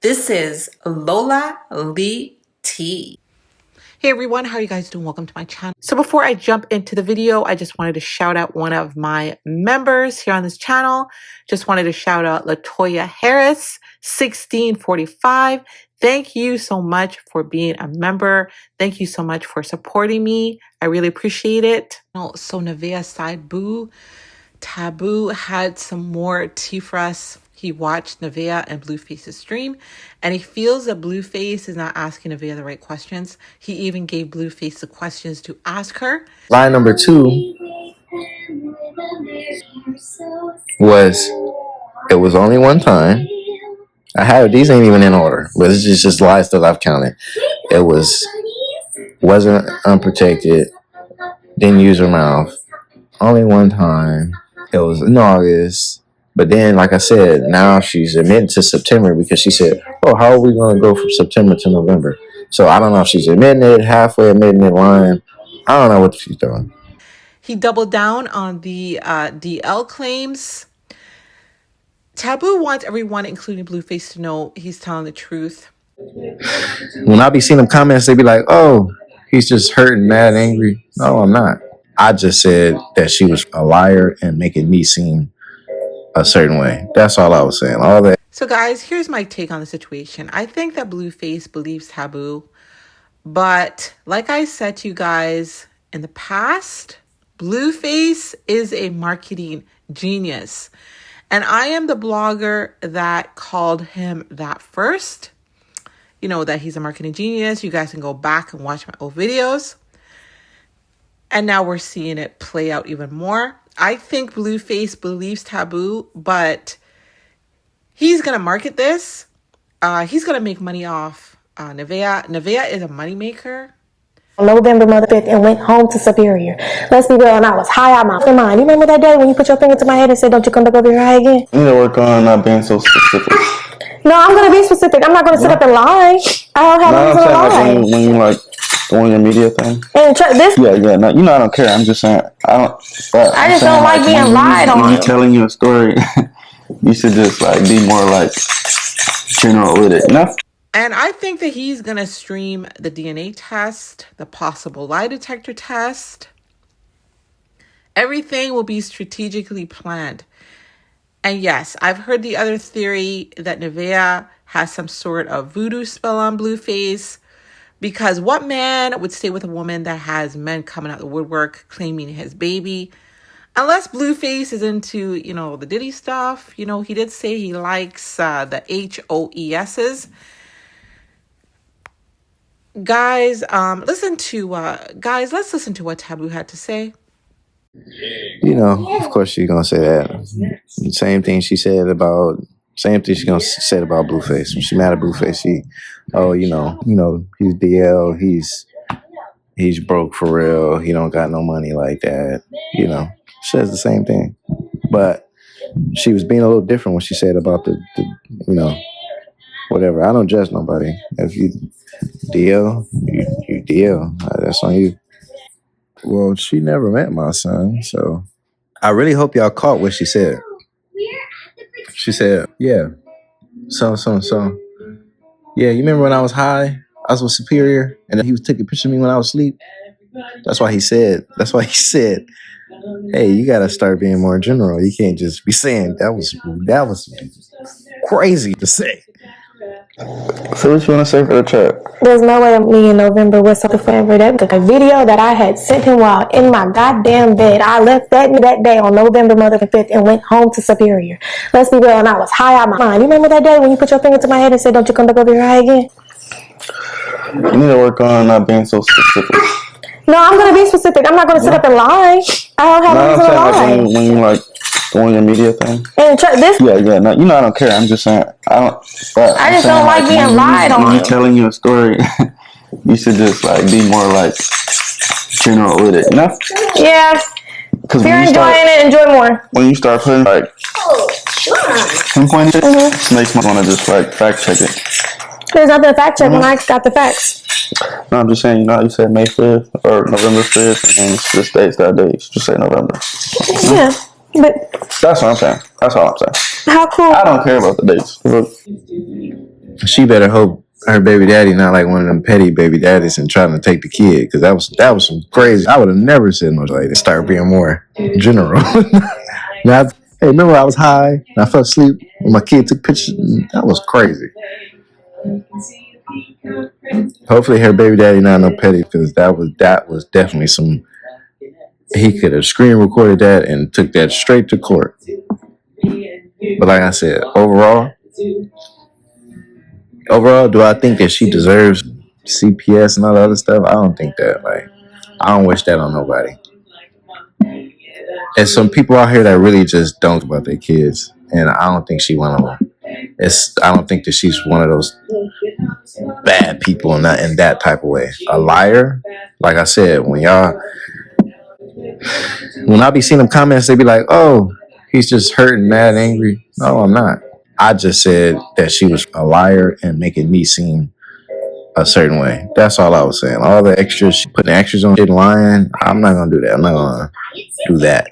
This is Lola Lee T. Hey everyone, how are you guys doing? Welcome to my channel. So before I jump into the video, I just wanted to shout out one of my members here on this channel. Just wanted to shout out Latoya Harris, 1645. Thank you so much for being a member. Thank you so much for supporting me. I really appreciate it. So Nevaeh side Boo Taboo had some more tea for us. He watched Nevaeh and Blueface's stream, and he feels that Blueface is not asking Nevaeh the right questions. He even gave Blueface the questions to ask her. Line number 2 was, it was only one time. I have these ain't even in order, but it's just lies that I've counted. It wasn't unprotected, didn't use her mouth. Only one time. It was in August. But then, like I said, now she's admitting to September because she said, oh, how are we going to go from September to November? So I don't know if she's admitting it, halfway admitting it, lying. I don't know what she's doing. He doubled down on the DL claims. Taboo wants everyone, including Blueface, to know he's telling the truth. When I be seeing them comments, they be like, oh, he's just hurt and mad, angry. No, I'm not. I just said that she was a liar and making me seem a certain way. That's all I was saying. All that. So guys, here's my take on the situation. I think that Blueface believes Taboo, but like I said to you guys in the past, Blueface is a marketing genius. And I am the blogger that called him that first. You know, that he's a marketing genius. You guys can go back and watch my old videos. And now we're seeing it play out even more. I think Blueface believes Taboo, but he's going to market this. He's going to make money off Nevaeh. Nevaeh is a moneymaker. November 5th and went home to Superior. Let's be real, and I was high out my mind. You remember that day when you put your finger to my head and said, don't you come back over here high again? You need to work on not being so specific. No, I'm going to be specific. I'm not going to sit up and lie. I don't have a reason to lie. Like when you like doing your media thing. And this. Yeah. No, you know I don't care. I'm just saying I just don't like being lied on. When you telling you a story, you should just like be more like general with it, you know? And I think that he's going to stream the DNA test, the possible lie detector test. Everything will be strategically planned. And yes, I've heard the other theory that Nevaeh has some sort of voodoo spell on Blueface. Because what man would stay with a woman that has men coming out the woodwork claiming his baby? Unless Blueface is into, you know, the Diddy stuff. You know, he did say he likes the HOESs. Guys, let's listen to what Taboo had to say. You know, of course she's gonna say that. Same thing she's gonna say about Blueface. When she's mad at Blueface, he's DL, he's broke for real. He don't got no money like that. You know, she says the same thing, but she was being a little different when she said about the whatever. I don't judge nobody. If you deal, you deal. That's on you. Well, she never met my son, so I really hope y'all caught what she said. She said, yeah, so. Yeah, you remember when I was high? I was with Superior, and he was taking a picture of me when I was asleep. That's why he said, hey, you got to start being more general. You can't just be saying that was crazy to say. So what you want to say for the chat? There's no way me in November was something forever. That was a video that I had sent him while in my goddamn bed. I left that day on November 5th and went home to Superior. Let's be real, and I was high out my mind. You remember that day when you put your finger to my head and said, don't you come back over here high again? You need to work on not being so specific. No, I'm going to be specific. I'm not going to sit up and lie. I don't have a reason to lie. Like when you like doing your media thing. And this. Yeah. No, you know I don't care. I'm just saying I just don't like being lied on. When you telling you a story, you should just like be more like general with it, you know? Yeah. If you're enjoying it, enjoy more. When you start putting like pinpoint it, it makes me want to just like fact check it. There's nothing to fact check when I got the facts. No, I'm just saying, you know how you said May 5th or November 5th, and this date's that day. You should just say November. Yeah, but that's what I'm saying. That's all I'm saying. How cool. I don't care about the dates. She better hope her baby daddy not like one of them petty baby daddies and trying to take the kid, because that was some crazy. I would have never said no like that. Start being more general. Now, hey, remember I was high and I fell asleep when my kid took pictures? That was crazy. Hopefully her baby daddy not no petty, because that was definitely some. He could have screen recorded that and took that straight to court. But like I said, overall, do I think that she deserves CPS and all the other stuff? I don't think that. Like, I don't wish that on nobody. And some people out here that really just don't about their kids, and I don't think she one of them. I don't think that she's one of those bad people in that type of way. A liar, like I said, when I be seeing them comments, they be like, "Oh, he's just hurt and mad, and angry." No, I'm not. I just said that she was a liar and making me seem a certain way. That's all I was saying. All the extras, putting extras on shit, lying. I'm not gonna do that. I'm not gonna do that.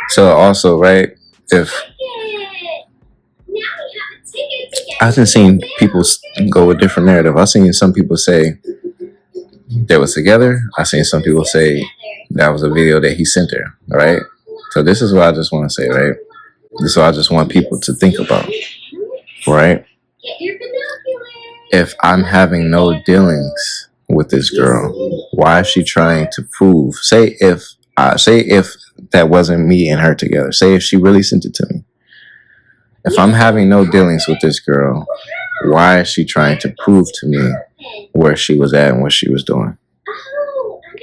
So also, right? If I've been seeing people go with different narrative. I've seen some people say they was together. I've seen some people say that was a video that he sent her. Right. So this is what I just want to say. Right. This is what I just want people to think about. Right. If I'm having no dealings with this girl, why is she trying to prove? Say if that wasn't me and her together. Say if she really sent it to me. If I'm having no dealings with this girl, why is she trying to prove to me where she was at and what she was doing?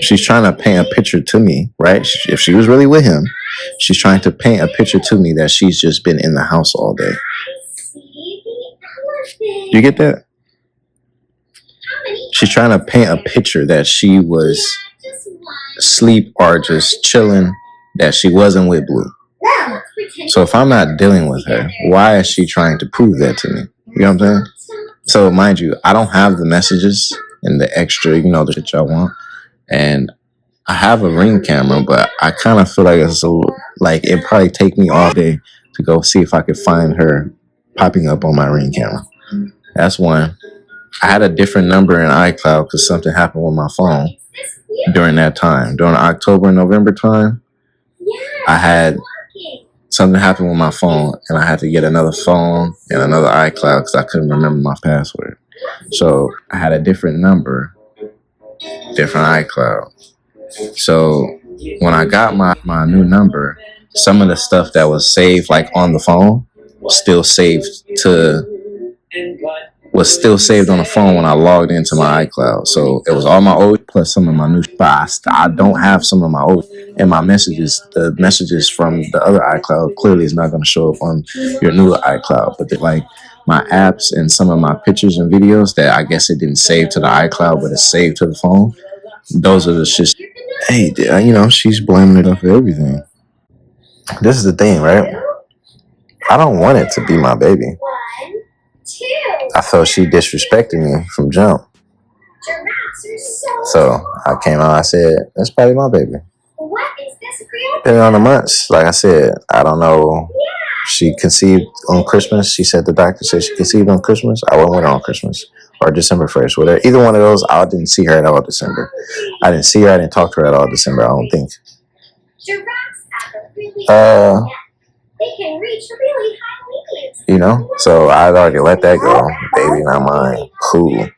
She's trying to paint a picture to me, right? If she was really with him, she's trying to paint a picture to me that she's just been in the house all day. You get that? She's trying to paint a picture that she was asleep or just chilling, that she wasn't with Blue. So if I'm not dealing with her, why is she trying to prove that to me? You know what I'm saying? So mind you, I don't have the messages and the extra, the shit y'all want. And I have a Ring camera, but I kind of feel like it'd probably take me all day to go see if I could find her popping up on my Ring camera. That's one. I had a different number in iCloud because something happened with my phone during that time. During October and November time, I had something happened with my phone and I had to get another phone and another iCloud because I couldn't remember my password. So I had a different number, different iCloud. So when I got my new number, some of the stuff that was saved like on the phone was still saved on the phone when I logged into my iCloud. So it was all my old plus some of my new spots. I don't have some of my old and my messages. The messages from the other iCloud clearly is not going to show up on your new iCloud. But like my apps and some of my pictures and videos that I guess it didn't save to the iCloud, but it's saved to the phone. Those are the shit. Hey, she's blaming it for everything. This is the thing, right? I don't want it to be my baby. I felt she disrespected me from jump. So I came out, I said, that's probably my baby. Depending on the months, like I said, I don't know. She conceived on Christmas. She said the doctor said she conceived on Christmas. I went with her on Christmas or December 1st. Whatever. Either one of those, I didn't see her at all December. I didn't see her. I didn't talk to her at all December, I don't think. So I'd already let that go. Baby, not mine. Cool.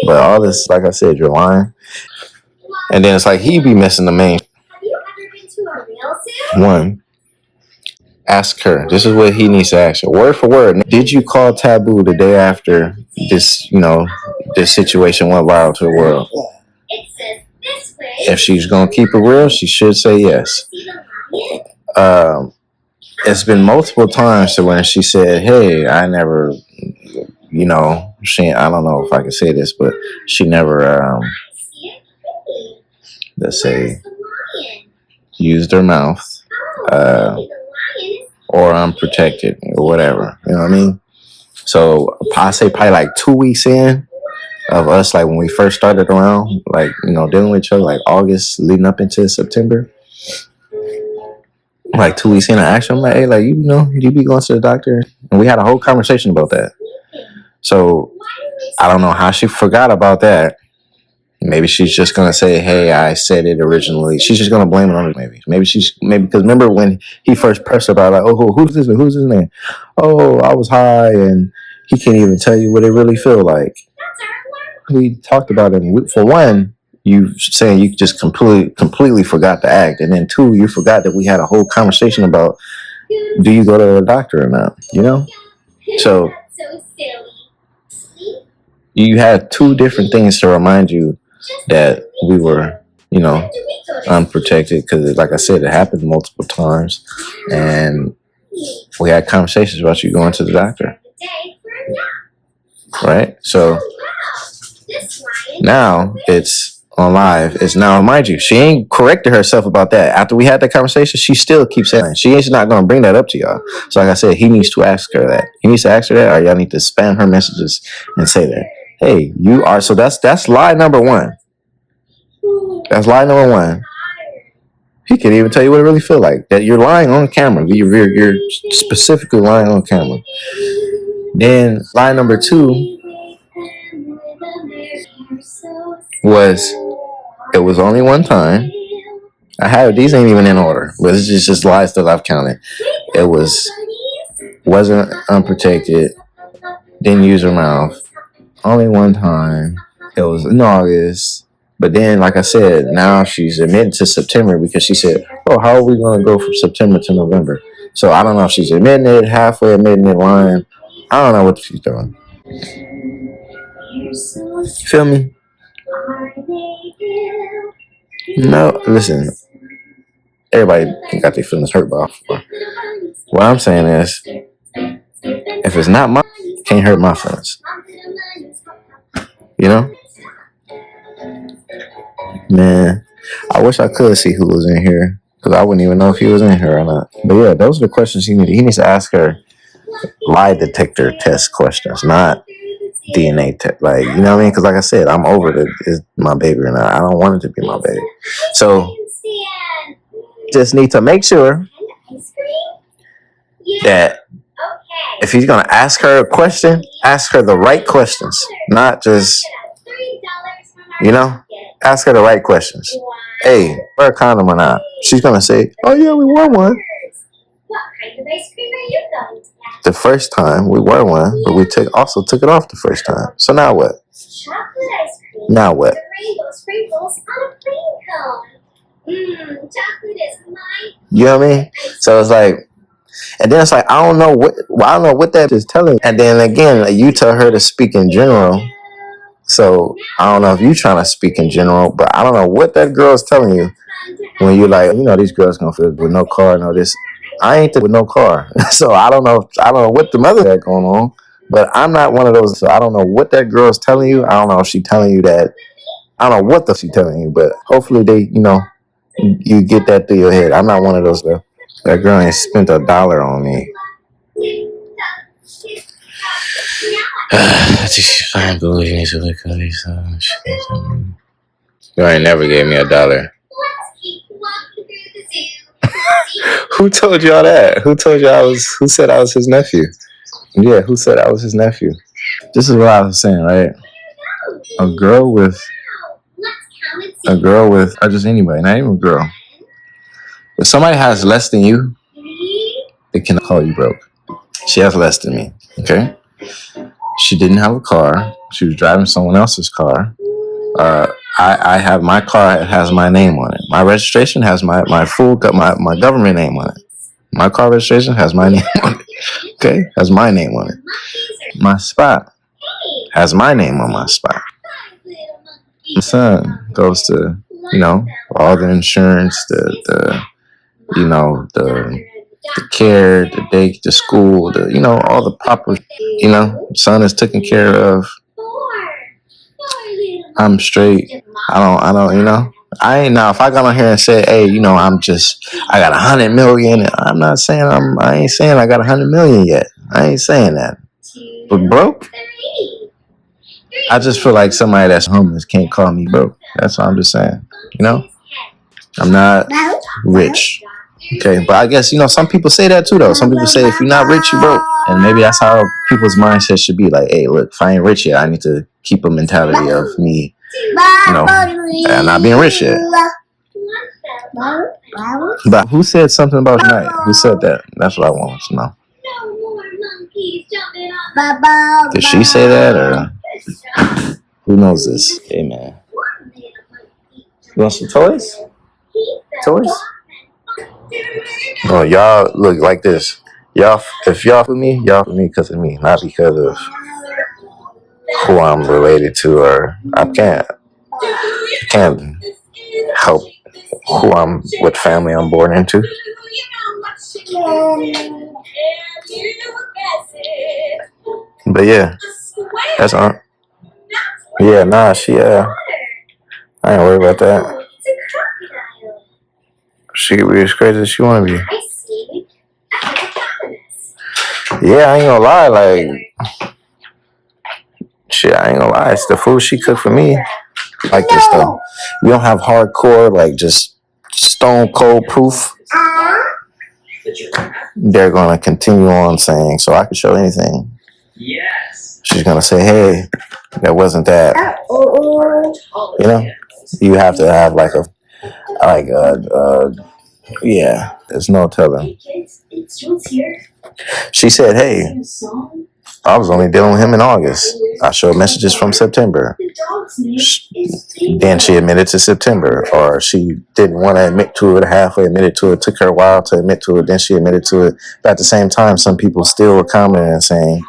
But all this, like I said, you're lying. And then it's like he be missing the main one. Ask her. This is what he needs to ask her. Word for word. Did you call Taboo the day after this, this situation went viral to the world? If she's going to keep it real, she should say yes. It's been multiple times to when she said, hey, I never, I don't know if I can say this, but she never, let's say, used her mouth, or unprotected or whatever. You know what I mean? So I say probably like 2 weeks in of us, like when we first started around, like, dealing with each other, like August leading up into September. Like 2 weeks in, I asked him, like, hey, like, you be going to the doctor? And we had a whole conversation about that. So I don't know how she forgot about that. Maybe she's just gonna say, "Hey, I said it originally." She's just gonna blame it on it. Maybe because remember when he first pressed her about like, "Oh, who's this? Who's his name?" "Oh, I was high, and he can't even tell you what it really feel like." We talked about it. For one, you saying you just completely forgot to act, and then two, you forgot that we had a whole conversation about do you go to a doctor or not? So you had two different things to remind you that we were, unprotected because, like I said, it happened multiple times, and we had conversations about you going to the doctor, right? So now it's on live. It's now, mind you, she ain't corrected herself about that. After we had that conversation, she still keeps saying she ain't not gonna bring that up to y'all. So, like I said, he needs to ask her that. He needs to ask her that, or y'all need to spam her messages and say that. Hey, you are. So that's lie number one. That's lie number one. He can't even tell you what it really feel like. That you're lying on camera. You're specifically lying on camera. Then lie number two was it was only one time. I have these ain't even in order, but it's just lies that I've counted. It wasn't unprotected. Didn't use her mouth. Only one time. It was in August. But then, like I said, now she's admitting to September because she said, "Oh, how are we going to go from September to November?" So I don't know if she's admitting it, halfway admitting it, lying. I don't know what she's doing. Feel me? No, listen. Everybody got their feelings hurt by before. What I'm saying is, if it's not my, can't hurt my feelings. Man, I wish I could see who was in here because I wouldn't even know if he was in here or not. But yeah, those are the questions he needs to ask her. Lie detector test questions, not DNA test. Like, you know what I mean? Because like I said, I'm over it. It's my baby or not. I don't want it to be my baby. So just need to make sure that if he's gonna ask her a question, ask her the right questions, not just ask her the right questions. Hey, wear a condom or not? She's gonna say, "Oh yeah, we wore one." The first time we wore one, but we also took it off the first time. So now what? Now what? You know what I mean? So it's like, and then it's like I don't know what that is telling. And then again, you tell her to speak in general. So I don't know if you're trying to speak in general, but I don't know what that girl's telling you when you're like, these girls gonna feel with no car, no this. I ain't with no car, so I don't know what the mother got going on. But I'm not one of those, so I don't know what that girl's telling you. I don't know if she's telling you that. I don't know what she's telling you, but hopefully they, you get that through your head. I'm not one of those though. That girl ain't spent $1 on me. You ain't never gave me $1. Who told y'all that? Who told y'all who said I was his nephew? Yeah, who said I was his nephew? This is what I was saying, right? A girl with, or just anybody, not even a girl. If somebody has less than you, they can call you broke. She has less than me, okay? She didn't have a car. She was driving someone else's car. I have my car. It has my name on it. My registration has my government name on it. My car registration has my name on it. Okay, has my name on it. My spot has my name on my spot. My son goes to all the insurance, the care, the day, the school, all the proper. Son is taken care of. I'm straight. I don't. I ain't now. If I got on here and say, "Hey, I got 100 million," I'm not saying I ain't saying I got 100 million yet. I ain't saying that. But broke, I just feel like somebody that's homeless can't call me broke. That's what I'm just saying. I'm not rich. Okay, but I guess some people say that too though. Some people say if you're not rich, you broke, and maybe that's how people's mindset should be like, hey, look, if I ain't rich yet, I need to keep a mentality of me, not being rich yet. But who said something about tonight? Who said that? That's what I want to know. Did she say that, or who knows this? Hey, man. You want some toys? Toys? Oh, y'all look like this. Y'all, if y'all for me because of me, not because of who I'm related to, or I can't help what family I'm born into. But yeah, that's on. Yeah, nah, she I ain't worried about that. She can be as crazy as she wanna be. Yeah, I ain't gonna lie, like shit, I ain't gonna lie. It's the food she cooked for me. Like this though. We don't have hardcore, like just stone cold proof. They're gonna continue on saying, so I can show anything. Yes. She's gonna say, hey, that wasn't that. You know? You have to have like yeah, there's no telling. She said, hey, I was only dealing with him in August. I showed messages from September. Then she admitted to September, or she didn't want to admit to it, halfway admitted to it. It took her a while to admit to it. Then she admitted to it. But at the same time, some people still were commenting and saying,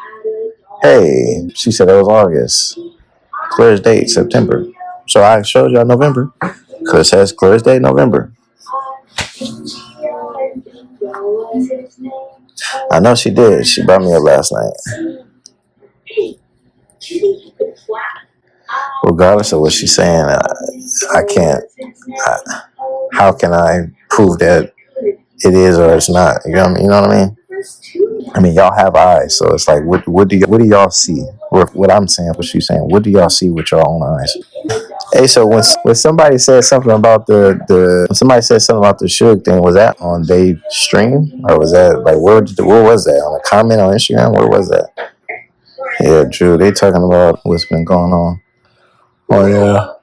hey, she said it was August. Clear as date, September. So I showed y'all November. Because it says clear as date, November. I know she did. She brought me up last night. Regardless of what she's saying, I can't. How can I prove that it is or it's not? You know what I mean? I mean, y'all have eyes, so it's like, what do y'all see? What I'm saying, what she's saying, what do y'all see with your own eyes? Hey, so when somebody said something about the Suge thing, was that on their stream, or was that like where was that, on a comment on Instagram? Where was that? Yeah, Drew, they talking about what's been going on. Oh yeah.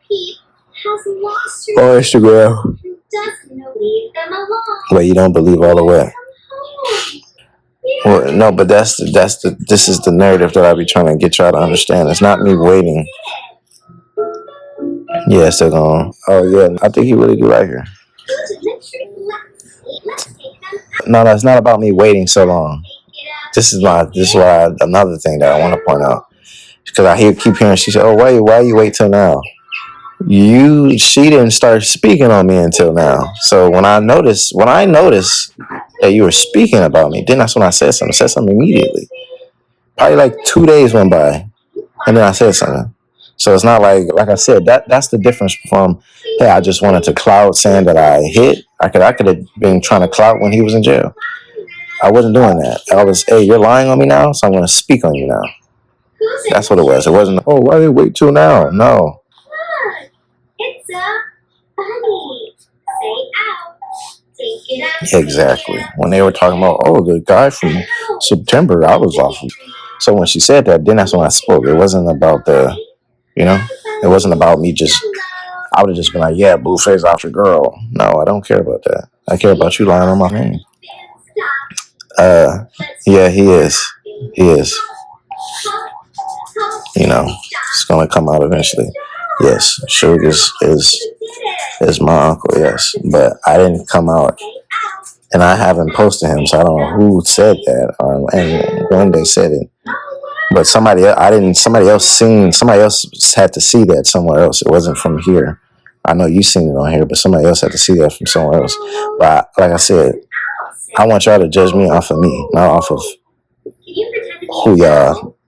On Instagram. But you don't believe all the way. Well, no, but this is the narrative that I be trying to get y'all to understand. It's not me waiting. Yeah, still going. Oh yeah, I think he really do like her. No, it's not about me waiting so long. This is why another thing that I want to point out, because I keep hearing she said, "Oh, why you wait till now?" She didn't start speaking on me until now. So when I noticed that you were speaking about me, then that's when I said something. I said something immediately. Probably like 2 days went by, and then I said something. So it's not like I said, that's the difference from, hey, I just wanted to clout saying that I hit. I could have been trying to clout when he was in jail. I wasn't doing that. I was, hey, you're lying on me now, so I'm going to speak on you now. That's what it was. It wasn't, oh, why did you wait till now? No. It's a bunny. Say out. Take it out. Exactly. When they were talking about, oh, the guy from September, I was off. So when she said that, then that's when I spoke. It wasn't about it wasn't about me I would have just been like, yeah, Blueface off your girl. No, I don't care about that. I care about you lying on my name. Yeah, he is. He is. It's gonna come out eventually. Yes, Suge is my uncle, yes. But I didn't come out, and I haven't posted him, so I don't know who said that and when they said it. But somebody else had to see that somewhere else. It wasn't from here. I know you seen it on here, but somebody else had to see that from somewhere else. But like I said, I want y'all to judge me off of me, not off of who y'all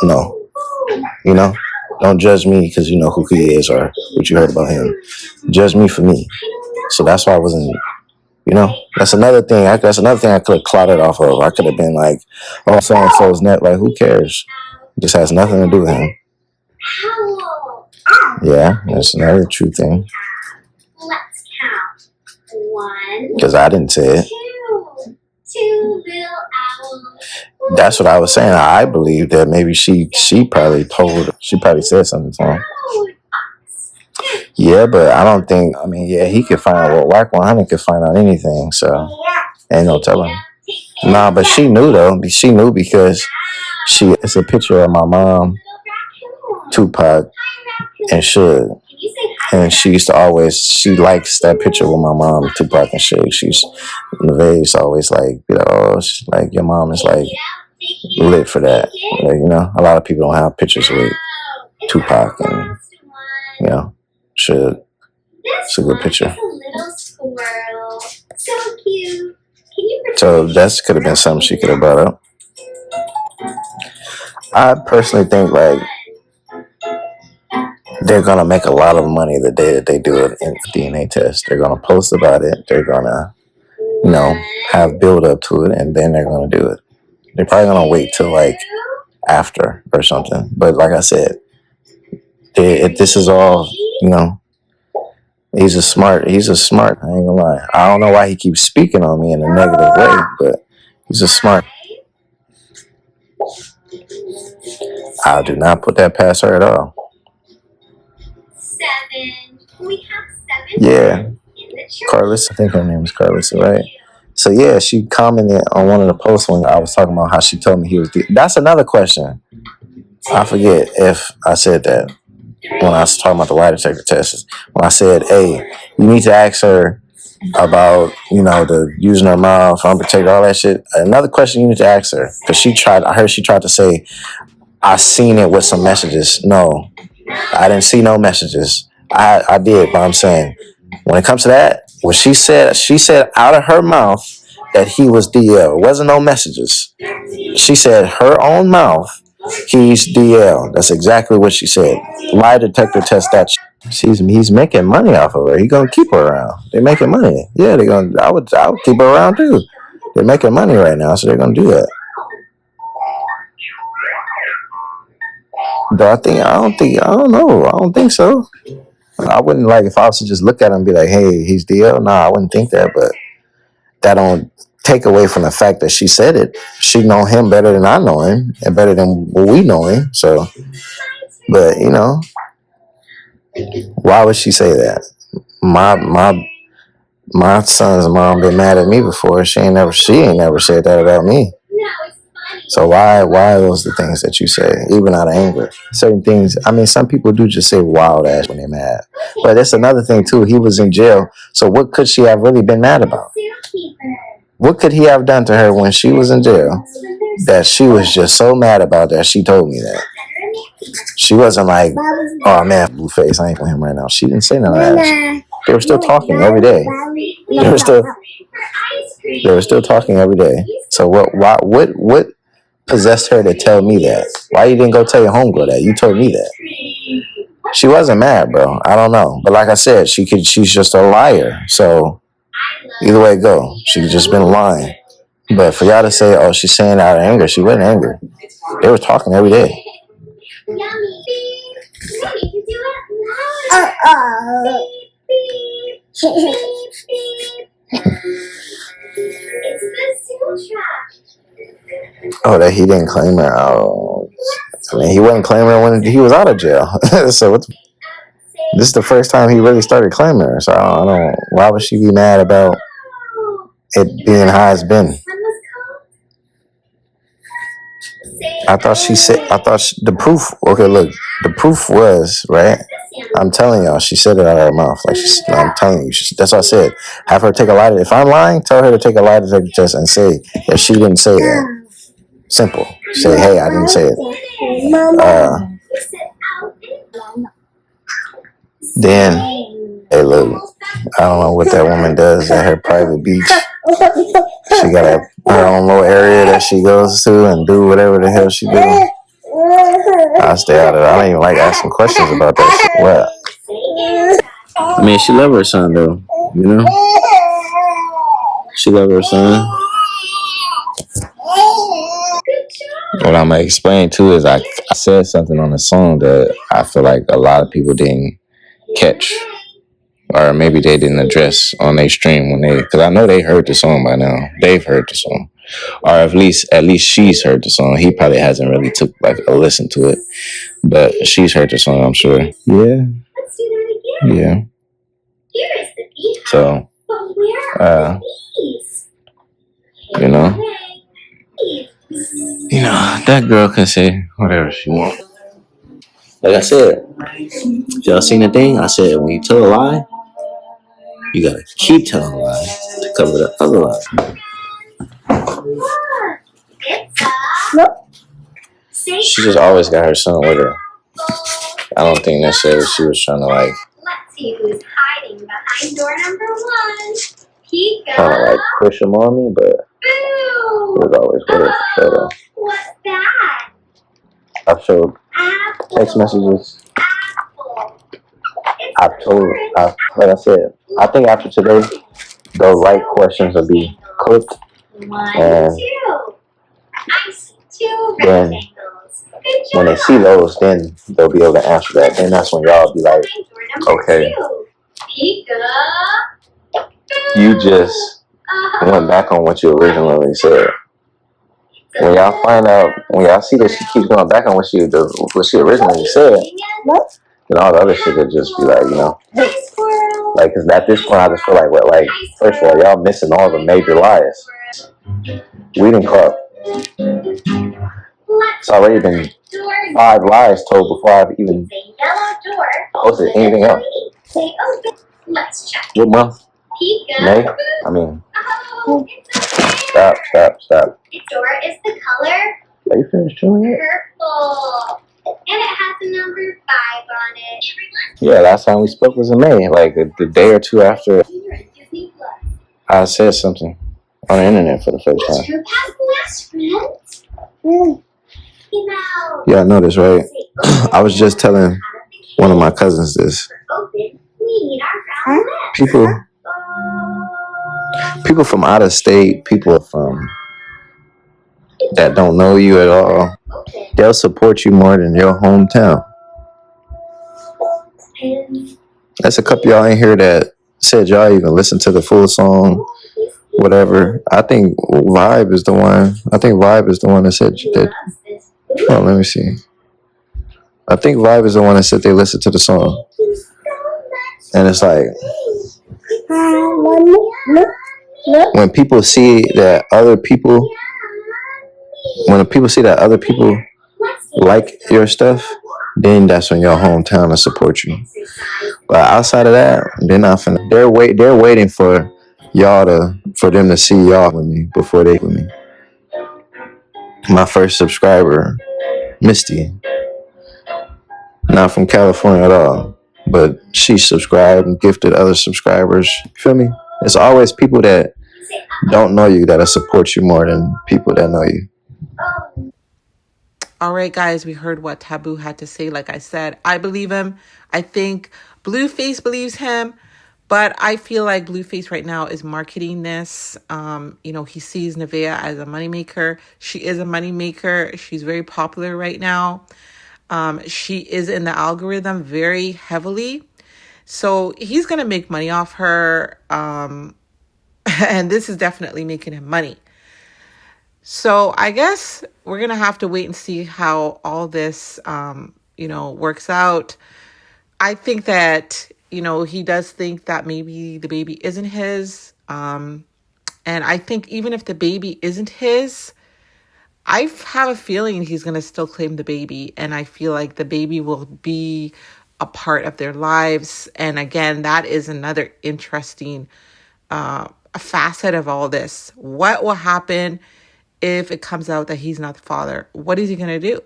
know. Don't judge me because you know who he is or what you heard about him. Judge me for me. So that's why I wasn't. That's another thing. That's another thing I could have clotted off of. I could have been like, oh, so and so's net. Like, who cares? It just has nothing to do with him. Yeah, that's another true thing. Because I didn't say it. That's what I was saying. I believe that maybe she probably said something to him. Yeah, but I don't think. I mean, yeah, he could find out. Well, Whack 100 could find out anything. So ain't no telling. Nah, but she knew though. She knew because it's a picture of my mom, Tupac, and Suge. And she used to always, she likes that picture with my mom, Tupac and Suge. Nevaeh used to always like, like your mom is like lit for that. Like, a lot of people don't have pictures with Tupac and, Suge. It's a good picture. So that could have been something she could have brought up. I personally think like they're gonna make a lot of money the day that they do it in DNA test. They're gonna post about it. They're gonna, have build up to it, and then they're gonna do it. They're probably gonna wait till like after or something. But like I said, if this is all, he's a smart. I ain't gonna lie. I don't know why he keeps speaking on me in a negative way, but he's a smart. I do not put that past her at all. 7. We have 7. Yeah. Carlos, I think her name is Carlos, right? So yeah, she commented on one of the posts when I was talking about how she told me he was. That's another question. I forget if I said that when I was talking about the lie detector test. When I said, "Hey, you need to ask her about the using her mouth, unprotected, all that shit." Another question you need to ask her because I heard she tried to say, "I seen it with some messages." No, I didn't see no messages. I did, but I'm saying when it comes to that, what she said out of her mouth that he was DL. It wasn't no messages. She said her own mouth, he's DL. That's exactly what she said. Lie detector test that. He's making money off of her. He gonna keep her around. They're making money. Yeah, they're gonna. I would keep her around too. They're making money right now, so they're gonna do that. But I don't think so. I wouldn't like if I was to just look at him and be like, "Hey, he's DL." Nah, I wouldn't think that, but that don't take away from the fact that she said it. She know him better than I know him, and better than we know him. So, but why would she say that? My son's mom been mad at me before. She ain't never said that about me. So why are those the things that you say, even out of anger? Certain things, I mean, some people do just say wild ass when they're mad. But that's another thing too. He was in jail. So what could she have really been mad about? What could he have done to her when she was in jail that she was just so mad about that she told me that? She wasn't like, "Oh man, Blueface, I ain't with him right now." She didn't say none of that. They were still talking every day. They were still talking every day. So what possessed her to tell me that? Why you didn't go tell your homegirl that? You told me that. She wasn't mad, bro. I don't know. But like I said, she's just a liar. So either way it go, she's just been lying. But for y'all to say, "Oh, she's saying out of anger," she wasn't angry. They were talking every day. Oh, that he didn't claim her. Oh, I mean, he wasn't claiming her when he was out of jail. So this is the first time he really started claiming her. So I don't. Why would she be mad about it being how it's been? I thought the proof. Okay, look, the proof was right. I'm telling y'all, she said it out of her mouth. I'm telling you, that's what I said. Have her take a lie. If I'm lying, tell her to take a lie detector test and say that she didn't say that. Simple. Say, "Hey, I didn't say it." Then, hey, look, I don't know what that woman does at her private beach. She got her own little area that she goes to and do whatever the hell she do. I stay out of it. I don't even like asking questions about that shit. What? I mean, she love her son though, She love her son. What I'm gonna explain too is I said something on the song that I feel like a lot of people didn't catch, or maybe they didn't address on their stream because I know they heard the song by now. They've heard the song. or at least she's heard the song. He probably hasn't really took like a listen to it, but she's heard the song, I'm sure. Yeah. Let's do that again. Yeah. Here is the beehive. So, you know, that girl can say whatever she wants. Like I said, y'all seen the thing? I said when you tell a lie, you gotta keep telling a lie to cover the other lie. She just always got her son with her. I don't think necessarily she was trying to like. Let's see who's hiding behind door number 1. Trying to like push him on me, but he was always with her for sure though. What's that? I've showed text messages. Like I said, I think after today, the right questions will be clicked, and then when they see those, then they'll be able to answer that. Then that's when y'all be like, okay, you just went back on what you originally said. When y'all see that she keeps going back on what she originally said, then all the other shit would just be like, like, cause at this point I just feel like, first of all, y'all missing all the major lies. We didn't caught. It's already been 5 lies told before I've even posted anything else. What month? May? I mean, stop. Its door is the color. Are you finished chewing it? Purple. And it has a number 5 on it. Yeah, last time we spoke was in May, like the day or two after I said something on the internet for the first time. Yeah, I know this, right? I was just telling one of my cousins this. People from out of state, people from that don't know you at all, they'll support you more than your hometown. That's a couple y'all in here that said y'all even listened to the full song, whatever. I think Vibe is the one. That said that. Oh, let me see. I think Vibe is the one that said they listened to the song, and it's like when people see that other people like your stuff, then that's when your hometown will support you. But outside of that, they're not finna. They're waiting for for them to see y'all with me before they with me. My first subscriber, Misty, not from California at all, but she subscribed and gifted other subscribers. You feel me? It's always people that don't know you that'll support you more than people that know you. All right, guys, we heard what Taboo had to say. Like I said, I believe him. I think Blueface believes him, but I feel like Blueface right now is marketing this. He sees Nevaeh as a moneymaker. She is a moneymaker. She's very popular right now. She is in the algorithm very heavily. So he's going to make money off her. And this is definitely making him money. So I guess we're going to have to wait and see how all this, works out. I think that, he does think that maybe the baby isn't his. And I think even if the baby isn't his, I have a feeling he's going to still claim the baby. And I feel like the baby will be a part of their lives. And again, that is another interesting facet of all this. What will happen if it comes out that he's not the father? What is he going to do?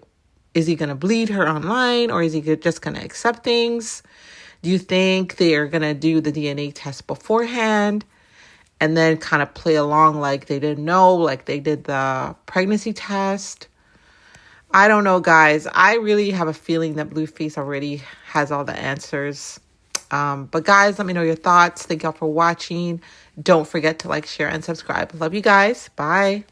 Is he going to bleed her online, or is he just going to accept things? Do you think they are going to do the DNA test beforehand and then kind of play along like they didn't know, like they did the pregnancy test? I don't know, guys. I really have a feeling that Blueface already has all the answers. But guys, let me know your thoughts. Thank y'all for watching. Don't forget to like, share, and subscribe. Love you guys. Bye.